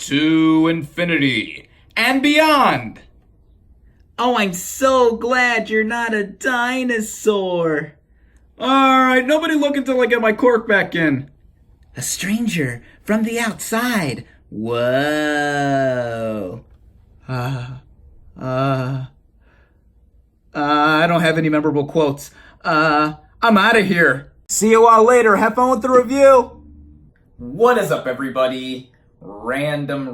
to infinity and beyond. Oh, I'm so glad you're not a dinosaur. Alright, nobody look until I get my cork back in. A stranger from the outside. Whoa. I don't have any memorable quotes. I'm out of here. See you all later. Have fun with the review. What is up, everybody? Random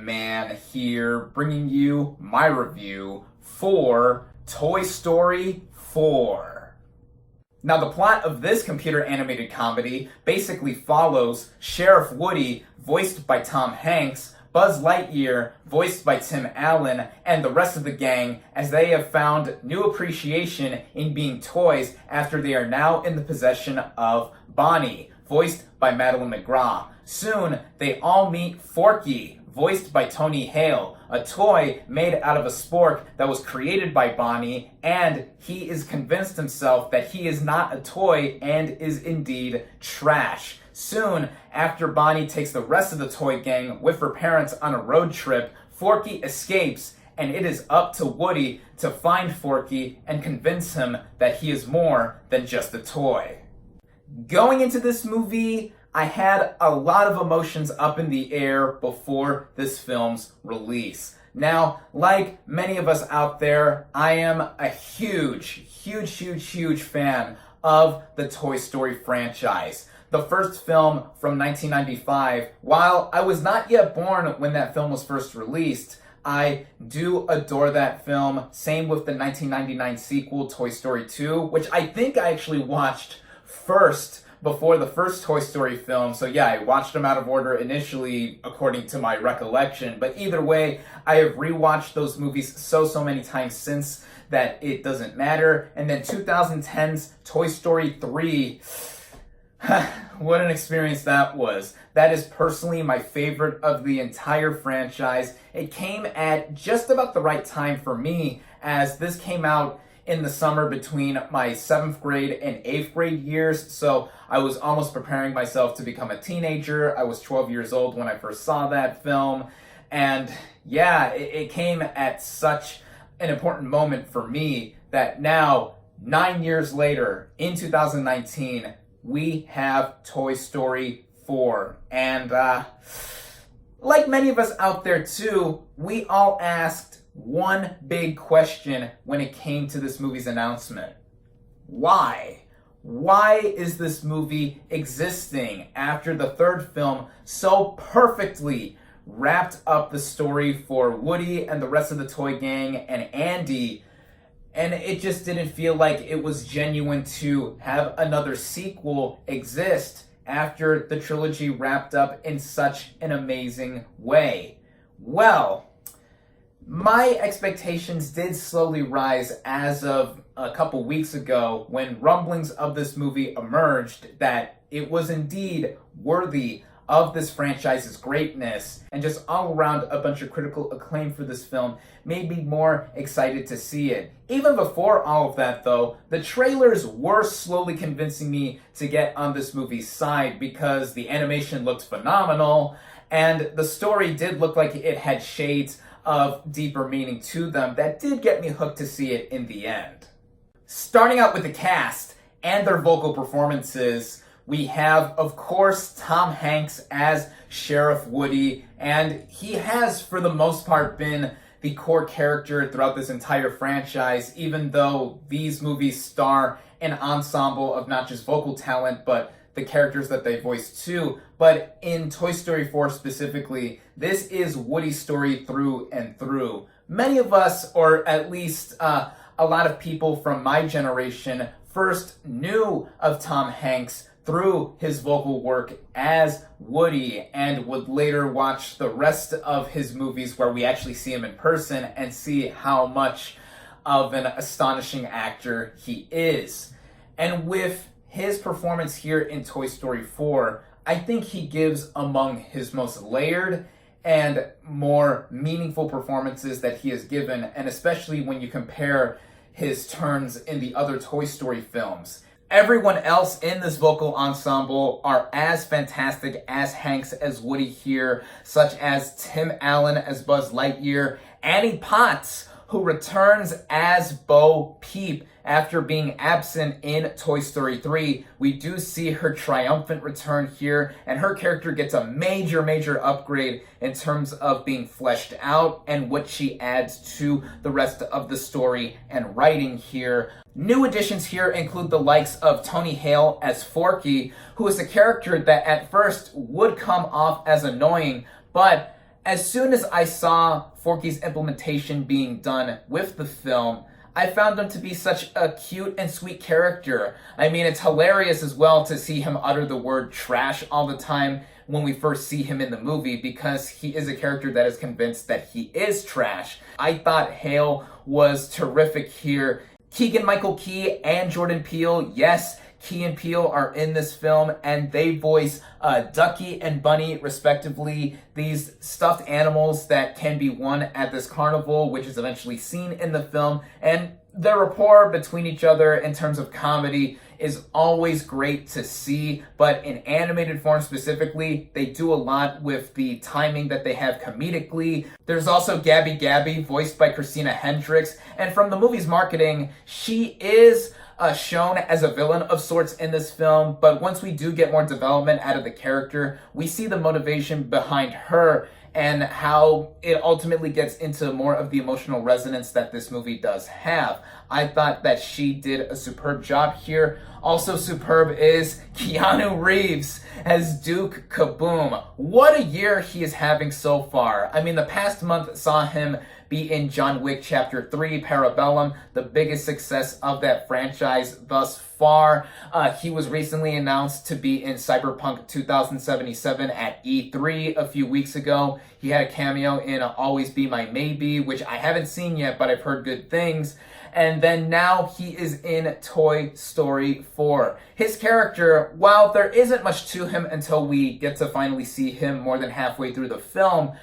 Man here, bringing you my review for Toy Story 4. Now, the plot of this computer animated comedy basically follows Sheriff Woody, voiced by Tom Hanks, Buzz Lightyear, voiced by Tim Allen, and the rest of the gang as they have found new appreciation in being toys after they are now in the possession of Bonnie, voiced by Madeline McGraw. Soon, they all meet Forky, voiced by Tony Hale, a toy made out of a spork that was created by Bonnie, and he is convinced himself that he is not a toy and is indeed trash. Soon, after Bonnie takes the rest of the toy gang with her parents on a road trip, Forky escapes, and it is up to Woody to find Forky and convince him that he is more than just a toy. Going into this movie, I had a lot of emotions up in the air before this film's release. Now, like many of us out there, I am a huge fan of the Toy Story franchise. The first film from 1995, while I was not yet born when that film was first released, I do adore that film. Same with the 1999 sequel, Toy Story 2, which I think I actually watched first before the first Toy Story film. So yeah, I watched them out of order initially according to my recollection. But either way, I have rewatched those movies so many times since that it doesn't matter. And then 2010's Toy Story 3, what an experience that was. That is personally my favorite of the entire franchise. It came at just about the right time for me, as this came out in the summer between my 7th grade and 8th grade years, so I was almost preparing myself to become a teenager. I was 12 years old when I first saw that film, and yeah, it came at such an important moment for me that now, 9 years later, in 2019, we have Toy Story 4, and like many of us out there too, we all asked one big question when it came to this movie's announcement. Why? Why is this movie existing after the third film so perfectly wrapped up the story for Woody and the rest of the toy gang and Andy, and it just didn't feel like it was genuine to have another sequel exist after the trilogy wrapped up in such an amazing way? Well, my expectations did slowly rise as of a couple weeks ago when rumblings of this movie emerged that it was indeed worthy of this franchise's greatness, and just all around a bunch of critical acclaim for this film made me more excited to see it. Even before all of that though, the trailers were slowly convincing me to get on this movie's side because the animation looked phenomenal and the story did look like it had shades of deeper meaning to them that did get me hooked to see it in the end. Starting out with the cast and their vocal performances, we have, of course, Tom Hanks as Sheriff Woody, and he has, for the most part, been the core character throughout this entire franchise, even though these movies star an ensemble of not just vocal talent, but the characters that they voice too. But in Toy Story 4 specifically, this is Woody's story through and through. Many of us, or at least a lot of people from my generation, first knew of Tom Hanks through his vocal work as Woody, and would later watch the rest of his movies where we actually see him in person and see how much of an astonishing actor he is. And with his performance here in Toy Story 4, I think he gives among his most layered and more meaningful performances that he has given, and especially when you compare his turns in the other Toy Story films. Everyone else in this vocal ensemble are as fantastic as Hanks as Woody here, such as Tim Allen as Buzz Lightyear, Annie Potts, who returns as Bo Peep after being absent in Toy Story 3. We do see her triumphant return here, and her character gets a major upgrade in terms of being fleshed out and what she adds to the rest of the story and writing here. New additions here include the likes of Tony Hale as Forky, who is a character that at first would come off as annoying, but as soon as I saw Forky's implementation being done with the film, I found him to be such a cute and sweet character. I mean, it's hilarious as well to see him utter the word trash all the time when we first see him in the movie, because he is a character that is convinced that he is trash. I thought Hale was terrific here. Keegan-Michael Key and Jordan Peele, yes, Key and Peele are in this film, and they voice Ducky and Bunny, respectively, these stuffed animals that can be won at this carnival, which is eventually seen in the film. And their rapport between each other in terms of comedy is always great to see, but in animated form specifically, they do a lot with the timing that they have comedically. There's also Gabby Gabby, voiced by Christina Hendricks, and from the movie's marketing, she is shown as a villain of sorts in this film, but once we do get more development out of the character, we see the motivation behind her and how it ultimately gets into more of the emotional resonance that this movie does have. I thought that she did a superb job here. Also superb is Keanu Reeves as Duke Kaboom. What a year he is having so far. I mean, the past month saw him be in John Wick Chapter 3, Parabellum, the biggest success of that franchise thus far. He was recently announced to be in Cyberpunk 2077 at E3 a few weeks ago. He had a cameo in Always Be My Maybe, which I haven't seen yet, but I've heard good things. And then now he is in Toy Story 4. His character, while there isn't much to him until we get to finally see him more than halfway through the film,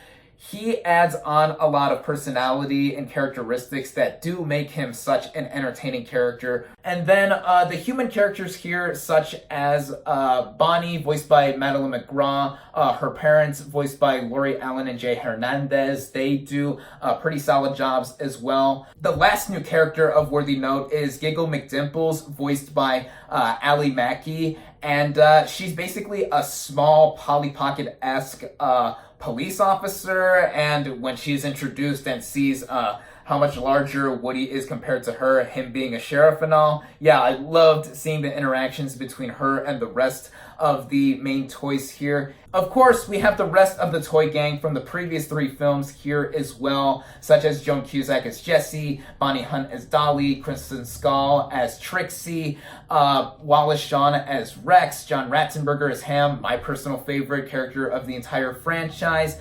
he adds on a lot of personality and characteristics that do make him such an entertaining character. And then the human characters here, such as Bonnie, voiced by Madeline McGraw, her parents, voiced by Lori Allen and Jay Hernandez, they do pretty solid jobs as well. The last new character of worthy note is Giggle McDimples, voiced by Ali Mackey, and she's basically a small Polly Pocket-esque police officer, and when she's introduced and sees how much larger Woody is compared to her, him being a sheriff and all, yeah, I loved seeing the interactions between her and the rest of the main toys here. Of course, we have the rest of the toy gang from the previous 3 films here as well, such as Joan Cusack as Jessie, Bonnie Hunt as Dolly, Kristen Schaal as Trixie, Wallace Shawn as Rex, John Ratzenberger as Ham, my personal favorite character of the entire franchise,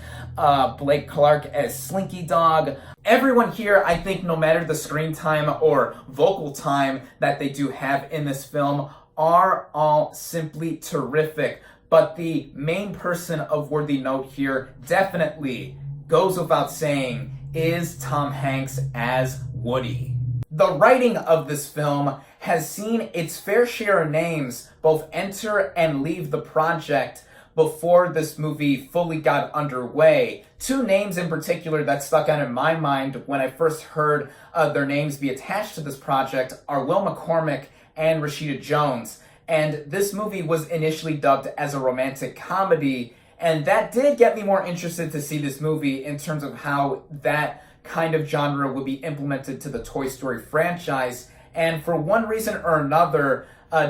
Blake Clark as Slinky Dog. Everyone here, I think, no matter the screen time or vocal time that they do have in this film, are all simply terrific. But the main person of worthy note here definitely goes without saying is Tom Hanks as Woody. The writing of this film has seen its fair share of names both enter and leave the project before this movie fully got underway. 2 names in particular that stuck out in my mind when I first heard their names be attached to this project are Will McCormick and Rashida Jones. And this movie was initially dubbed as a romantic comedy, and that did get me more interested to see this movie in terms of how that kind of genre would be implemented to the Toy Story franchise. And for one reason or another,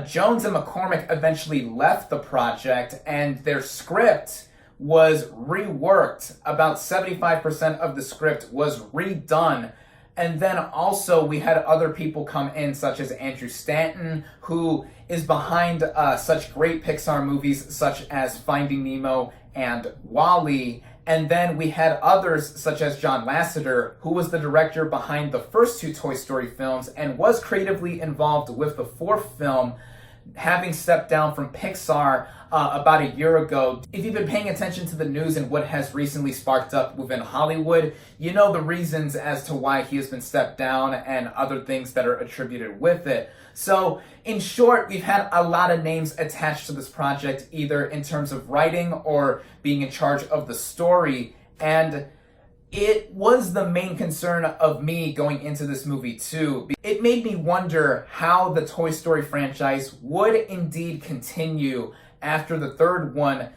Jones and McCormick eventually left the project, and their script was reworked. About 75% of the script was redone. And then also we had other people come in, such as Andrew Stanton, who is behind such great Pixar movies such as Finding Nemo and WALL-E. And then we had others such as John Lasseter, who was the director behind the first 2 Toy Story films and was creatively involved with the 4th film. having stepped down from Pixar about a year ago. If you've been paying attention to the news and what has recently sparked up within Hollywood, you know the reasons as to why he has been stepped down and other things that are attributed with it. So, in short, we've had a lot of names attached to this project, either in terms of writing or being in charge of the story, and it was the main concern of me going into this movie too. It made me wonder how the Toy Story franchise would indeed continue after the third one,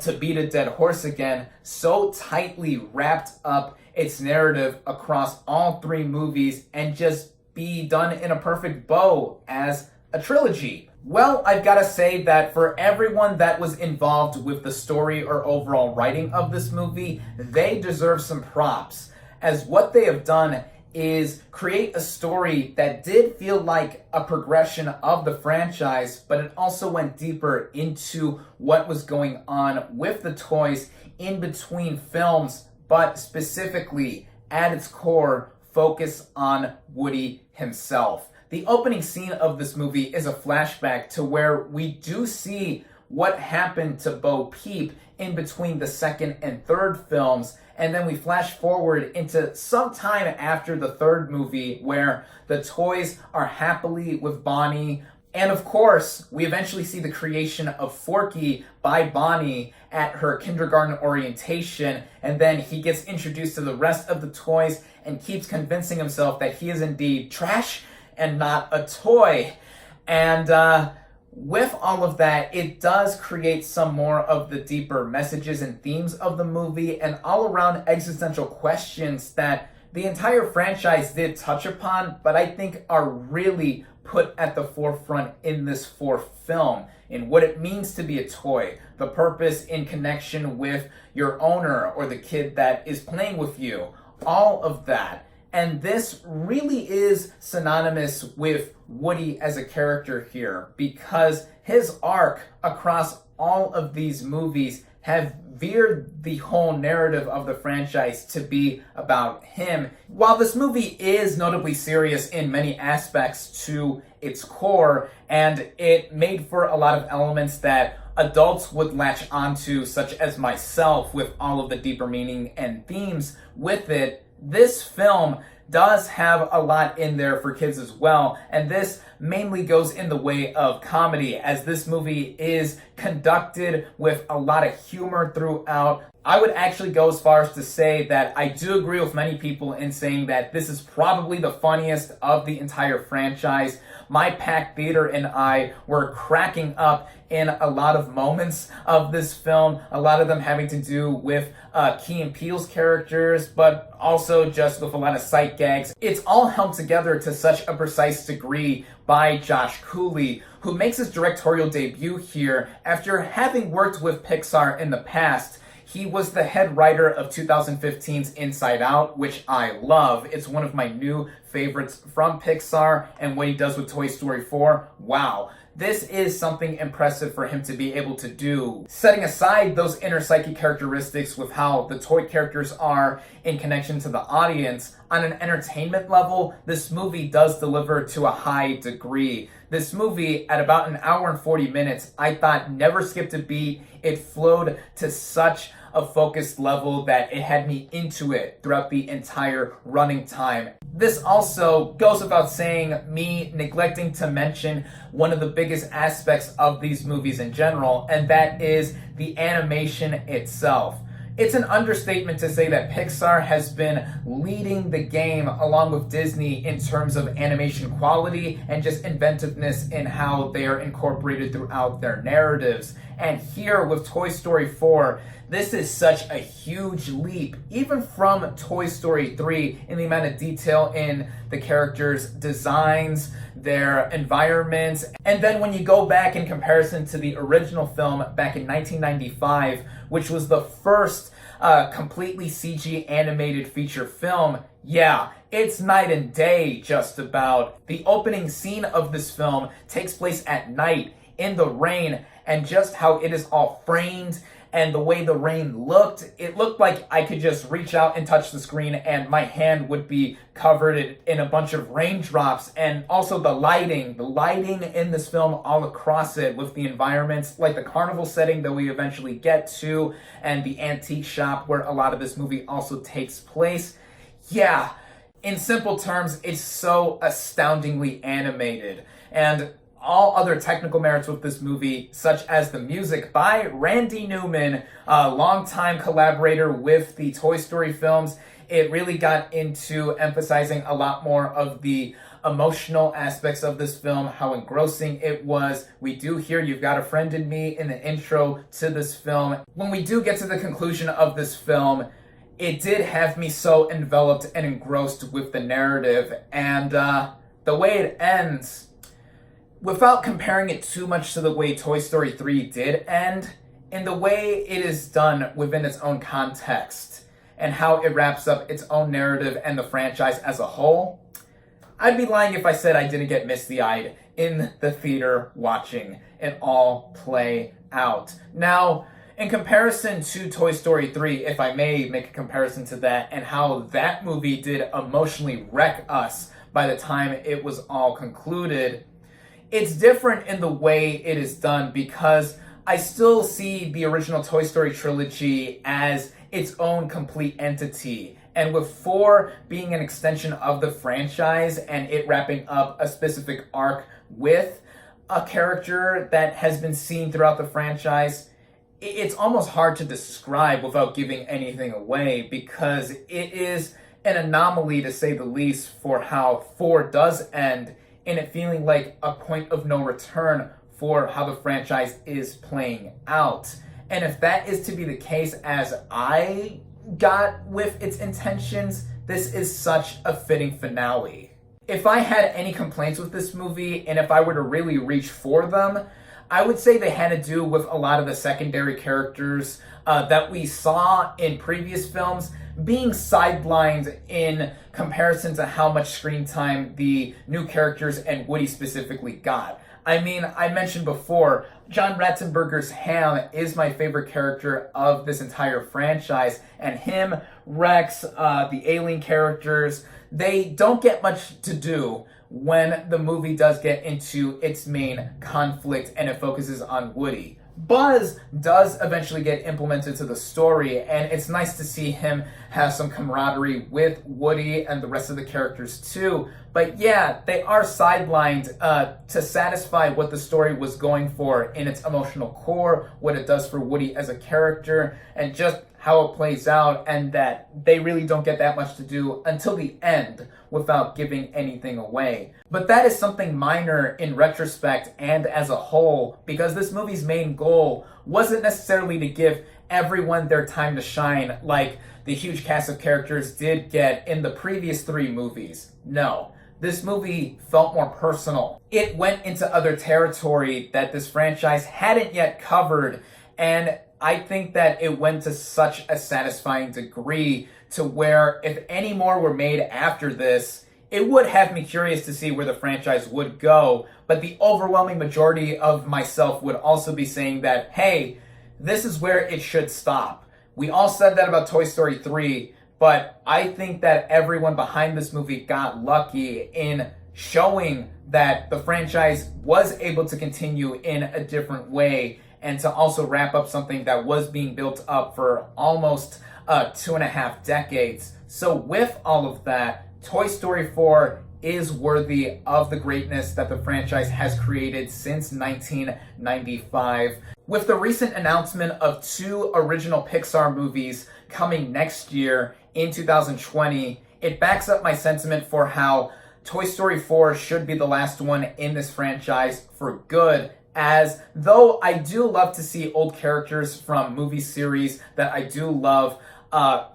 to beat a dead horse again, so tightly wrapped up its narrative across all three movies and just be done in a perfect bow as a trilogy. Well, I've got to say that for everyone that was involved with the story or overall writing of this movie, they deserve some props, as what they have done is create a story that did feel like a progression of the franchise, but it also went deeper into what was going on with the toys in between films, but specifically at its core, focus on Woody himself. The opening scene of this movie is a flashback to where we do see what happened to Bo Peep in between the second and third films, and then we flash forward into some time after the third movie where the toys are happily with Bonnie. And of course, we eventually see the creation of Forky by Bonnie at her kindergarten orientation, and then he gets introduced to the rest of the toys and keeps convincing himself that he is indeed trash and not a toy. And with all of that, it does create some more of the deeper messages and themes of the movie and all around existential questions that the entire franchise did touch upon, but I think are really put at the forefront in this fourth film, in what it means to be a toy, the purpose in connection with your owner or the kid that is playing with you, all of that. And this really is synonymous with Woody as a character here, because his arc across all of these movies have veered the whole narrative of the franchise to be about him. While this movie is notably serious in many aspects to its core, and it made for a lot of elements that adults would latch onto, such as myself, with all of the deeper meaning and themes with it, this film does have a lot in there for kids as well, and this mainly goes in the way of comedy, as this movie is conducted with a lot of humor throughout. I would actually go as far as to say that I do agree with many people in saying that this is probably the funniest of the entire franchise. My packed theater and I were cracking up in a lot of moments of this film, a lot of them having to do with Key and Peele's characters, but also just with a lot of sight gags. It's all held together to such a precise degree by Josh Cooley, who makes his directorial debut here after having worked with Pixar in the past. He was the head writer of 2015's Inside Out, which I love. It's one of my new favorites from Pixar, and what he does with Toy Story 4, wow. This is something impressive for him to be able to do. Setting aside those inner psyche characteristics with how the toy characters are in connection to the audience, on an entertainment level, this movie does deliver to a high degree. This movie, at about an hour and 40 minutes, I thought never skipped a beat. It flowed to such a focused level that it had me into it throughout the entire running time. This also goes without saying, me neglecting to mention one of the biggest aspects of these movies in general, and that is the animation itself. It's an understatement to say that Pixar has been leading the game along with Disney in terms of animation quality and just inventiveness in how they are incorporated throughout their narratives. And here with Toy Story 4, this is such a huge leap, even from Toy Story 3, in the amount of detail in the characters' designs, their environments. And then when you go back in comparison to the original film back in 1995, which was the first completely CG animated feature film, yeah, it's night and day just about. The opening scene of this film takes place at night in the rain, and just how it is all framed and the way the rain looked, it looked like I could just reach out and touch the screen and my hand would be covered in a bunch of raindrops. And also the lighting in this film all across it, with the environments like the carnival setting that we eventually get to, and the antique shop where a lot of this movie also takes place. Yeah, in simple terms, it's so astoundingly animated. And all other technical merits with this movie, such as the music by Randy Newman, a longtime collaborator with the Toy Story films, it really got into emphasizing a lot more of the emotional aspects of this film, how engrossing it was. We do hear "You've Got a Friend in Me" in the intro to this film. When we do get to the conclusion of this film, it did have me so enveloped and engrossed with the narrative, and the way it ends, without comparing it too much to the way Toy Story 3 did end, in the way it is done within its own context, and how it wraps up its own narrative and the franchise as a whole, I'd be lying if I said I didn't get misty-eyed in the theater watching it all play out. Now, in comparison to Toy Story 3, if I may make a comparison to that, and how that movie did emotionally wreck us by the time it was all concluded, it's different in the way it is done, because I still see the original Toy Story trilogy as its own complete entity. And with 4 being an extension of the franchise and it wrapping up a specific arc with a character that has been seen throughout the franchise, it's almost hard to describe without giving anything away, because it is an anomaly, to say the least, for how 4 does end, and it feeling like a point of no return for how the franchise is playing out. And if that is to be the case as I got with its intentions, this is such a fitting finale. If I had any complaints with this movie, and if I were to really reach for them, I would say they had to do with a lot of the secondary characters that we saw in previous films being sidelined in comparison to how much screen time the new characters and Woody specifically got. I mean, I mentioned before, John Ratzenberger's Ham is my favorite character of this entire franchise, and him, Rex, the alien characters, they don't get much to do when the movie does get into its main conflict and it focuses on Woody. Buzz does eventually get implemented to the story, and it's nice to see him have some camaraderie with Woody and the rest of the characters too. But yeah, they are sidelined to satisfy what the story was going for in its emotional core, what it does for Woody as a character, and just how it plays out, and that they really don't get that much to do until the end without giving anything away. But that is something minor in retrospect and as a whole, because this movie's main goal wasn't necessarily to give everyone their time to shine like the huge cast of characters did get in the previous 3 movies. No. This movie felt more personal. It went into other territory that this franchise hadn't yet covered, and I think that it went to such a satisfying degree to where if any more were made after this, it would have me curious to see where the franchise would go. But the overwhelming majority of myself would also be saying that, hey, this is where it should stop. We all said that about Toy Story 3, but I think that everyone behind this movie got lucky in showing that the franchise was able to continue in a different way, and to also wrap up something that was being built up for almost 2.5 decades. So with all of that, Toy Story 4 is worthy of the greatness that the franchise has created since 1995. With the recent announcement of 2 original Pixar movies coming next year in 2020, it backs up my sentiment for how Toy Story 4 should be the last one in this franchise for good, as though I do love to see old characters from movie series that I do love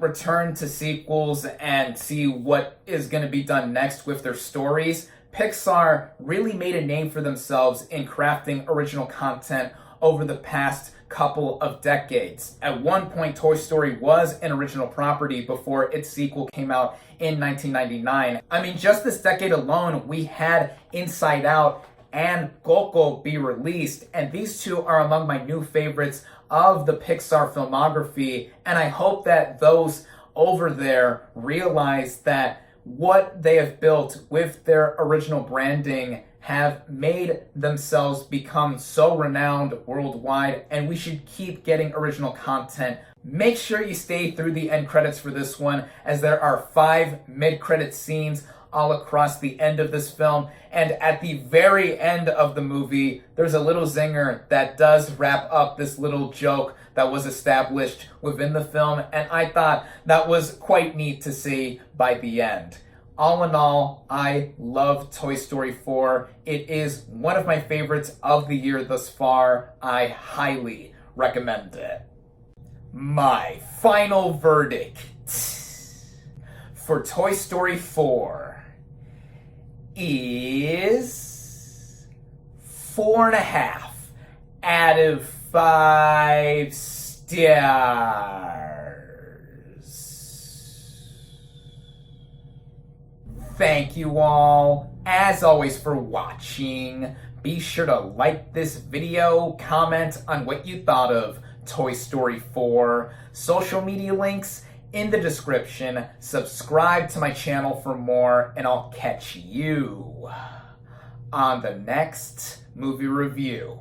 return to sequels and see what is going to be done next with their stories. Pixar really made a name for themselves in crafting original content over the past couple of decades. At one point, Toy Story was an original property before its sequel came out in 1999. I mean, just this decade alone, we had Inside Out and Coco be released, and these 2 are among my new favorites of the Pixar filmography, and I hope that those over there realize that what they have built with their original branding have made themselves become so renowned worldwide, and we should keep getting original content. Make sure you stay through the end credits for this one, as there are 5 mid-credit scenes all across the end of this film, and at the very end of the movie, there's a little zinger that does wrap up this little joke that was established within the film, and I thought that was quite neat to see by the end. All in all, I love Toy Story 4. It is one of my favorites of the year thus far. I highly recommend it. My final verdict for Toy Story 4 is 4.5 out of 5 stars. Thank you all, as always, for watching. Be sure to like this video, comment on what you thought of Toy Story 4, social media links in the description, subscribe to my channel for more, and I'll catch you on the next movie review.